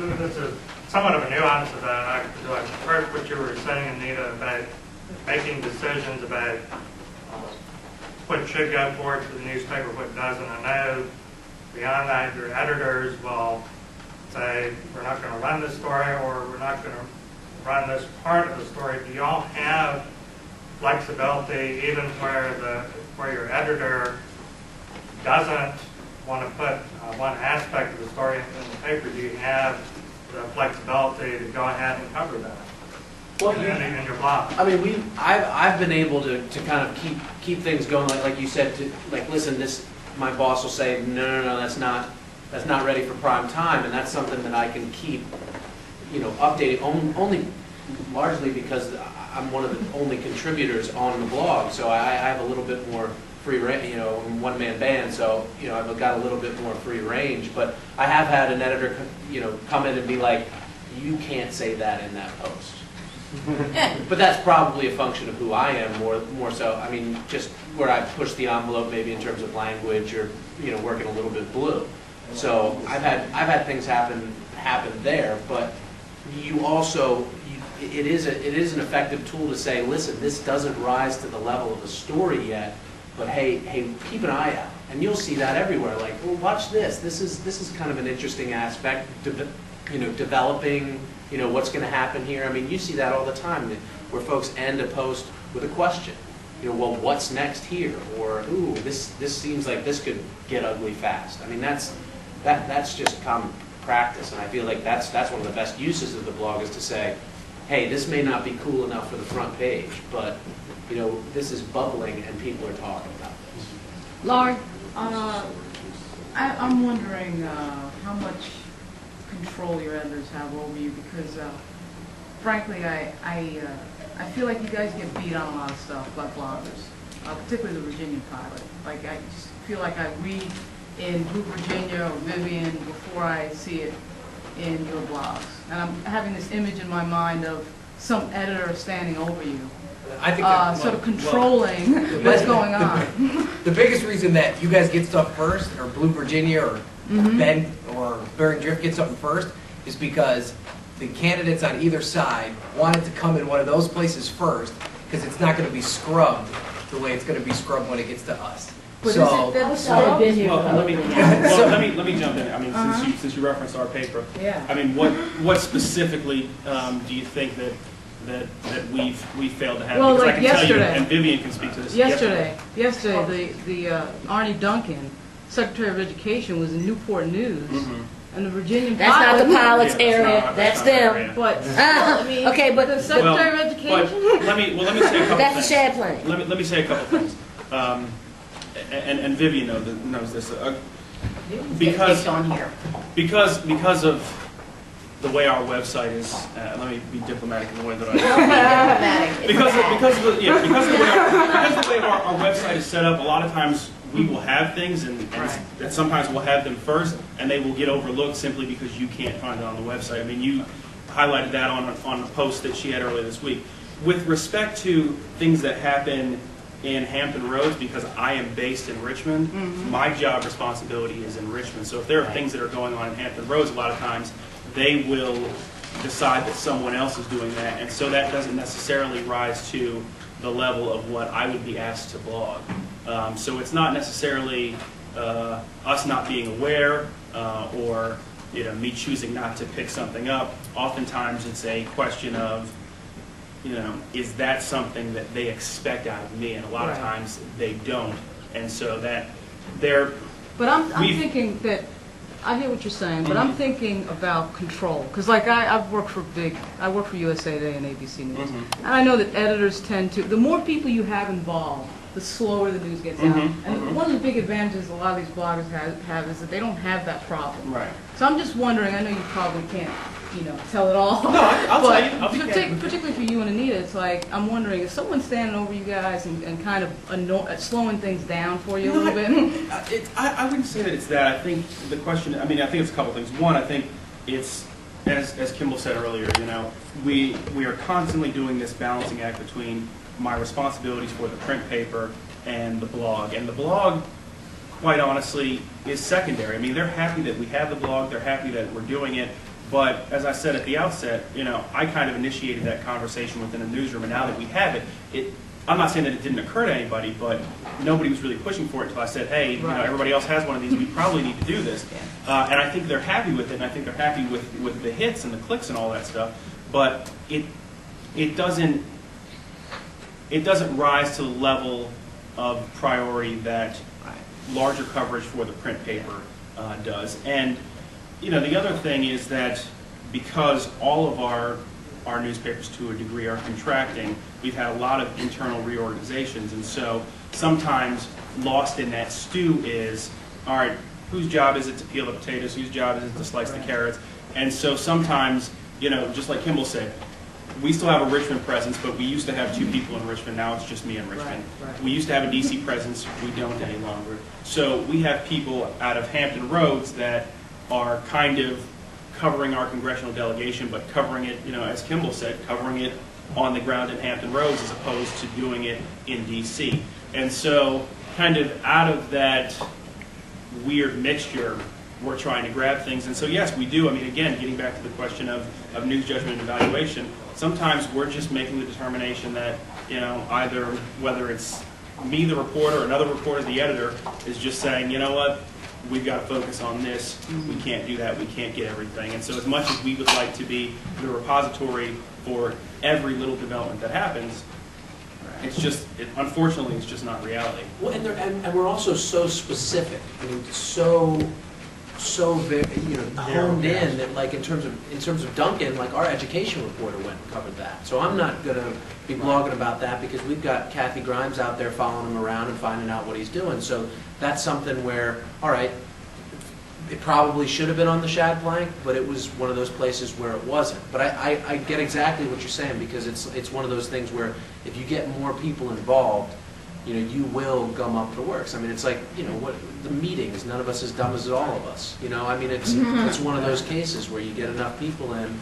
this is somewhat of a nuance of that. I heard what you were saying, Anita, about making decisions about what should go forward to the newspaper, what doesn't. I know beyond that, your editors will say, we're not going to run this story, or we're not going to run this part of the story. Do you all have flexibility, even where your editor doesn't want to put one aspect of the story in the paper? Do you have the flexibility to go ahead and cover that? Well, in your blog. I mean, I've been able to kind of keep things going, like you said, like listen, my boss will say, no, that's not ready for prime time, and that's something that I can keep, updating only largely because I'm one of the only contributors on the blog, so I have a little bit more free range, one-man band, so I've got a little bit more free range. But I have had an editor, come in and be like, you can't say that in that post. But that's probably a function of who I am more so. I mean, just where I push the envelope maybe in terms of language or working a little bit blue. So I've had things happen there, but you also it is an effective tool to say, listen, this doesn't rise to the level of a story yet, but hey, keep an eye out, and you'll see that everywhere. Like, well, watch this. This is kind of an interesting aspect. Developing. What's going to happen here? I mean, you see that all the time, where folks end a post with a question. Well, what's next here? Or, ooh, this seems like this could get ugly fast. I mean, that's just common practice, and I feel like that's one of the best uses of the blog, is to say, hey, this may not be cool enough for the front page, but this is bubbling and people are talking about this. Laurie, I'm wondering how much control your editors have over you, because frankly I feel like you guys get beat on a lot of stuff by bloggers, particularly the Virginian-Pilot. Like, I just feel like I read in Blue Virginia or Vivian before I see it in your blogs, and I'm having this image in my mind of some editor standing over you, I think sort of controlling what's going on. The biggest reason that you guys get stuff first, or Blue Virginia or Ben or Bearing Drift get something first, is because the candidates on either side wanted to come in one of those places first, because it's not going to be scrubbed the way it's going to be scrubbed when it gets to us. But so, let me jump in. I mean, since you referenced our paper, yeah. I mean, what specifically do you think that we failed to have? Well, because like I can yesterday, tell you, and Vivian can speak to this. Yesterday, the Arnie Duncan, Secretary of Education, was in Newport News, and the Virginian-Pilot. That's not the pilot's area. That's them. Area. But I mean, okay, but the Secretary of Education. Let me say a couple that's things. a shad plane. Let me say a couple things. And Vivian knows this because of the way our website is. Let me be diplomatic in the way that I. because of the way our website is set up, a lot of times we will have things, and sometimes we'll have them first, and they will get overlooked simply because you can't find it on the website. I mean, you highlighted that on a post that she had earlier this week. With respect to things that happen in Hampton Roads, because I am based in Richmond, my job responsibility is in Richmond. So if there are things that are going on in Hampton Roads, a lot of times they will decide that someone else is doing that, and so that doesn't necessarily rise to the level of what I would be asked to blog. So it's not necessarily us not being aware or me choosing not to pick something up. Oftentimes it's a question of, is that something that they expect out of me? And a lot of times they don't. And so that they're... But I'm thinking that, I hear what you're saying, but I'm thinking about control. Because like I work for USA Today and ABC News. And I know that editors tend to, the more people you have involved, the slower the news gets out. And one of the big advantages a lot of these bloggers have is that they don't have that problem. Right. So I'm just wondering, I know you probably can't, tell it all. No, I'll tell you. Particularly for you and Anita, it's like, I'm wondering, is someone standing over you guys and kind of slowing things down for you a little bit? I wouldn't say that it's that. I think the question, I think it's a couple things. One, I think it's, as Kimball said earlier, we are constantly doing this balancing act between my responsibilities for the print paper and the blog. And the blog, quite honestly, is secondary. I mean, they're happy that we have the blog. They're happy that we're doing it. But as I said at the outset, I kind of initiated that conversation within the newsroom, and now that we have it, I'm not saying that it didn't occur to anybody, but nobody was really pushing for it until I said, hey, everybody else has one of these, we probably need to do this. And I think they're happy with it, and I think they're happy with the hits and the clicks and all that stuff, but it doesn't rise to the level of priority that larger coverage for the print paper does. And the other thing is that because all of our newspapers to a degree are contracting, we've had a lot of internal reorganizations, and so sometimes lost in that stew is, all right, whose job is it to peel the potatoes, whose job is it to slice the carrots? And so sometimes, just like Kimball said, we still have a Richmond presence, but we used to have 2 people in Richmond, now it's just me in Richmond. We used to have a DC presence, we don't any longer. So we have people out of Hampton Roads that are kind of covering our congressional delegation, but covering it, as Kimball said, covering it on the ground in Hampton Roads as opposed to doing it in DC. And so kind of out of that weird mixture, we're trying to grab things. And so yes, we do. I mean, again, getting back to the question of news judgment and evaluation, sometimes we're just making the determination that, either whether it's me, the reporter, or another reporter, the editor, is just saying, you know what, we've got to focus on this. We can't do that. We can't get everything. And so as much as we would like to be the repository for every little development that happens, it's just, unfortunately, it's just not reality. Well, and we're also so specific. I mean, so very, honed in that, like in terms of Duncan, like our education reporter went and covered that. So I'm not going to be blogging about that because we've got Kathy Grimes out there following him around and finding out what he's doing. So that's something where, all right, it probably should have been on the shad plank, but it was one of those places where it wasn't. But I get exactly what you're saying, because it's one of those things where if you get more people involved, you will gum up the works. I mean, it's like, what the meetings, none of us as dumb as all of us. I mean, it's one of those cases where you get enough people in,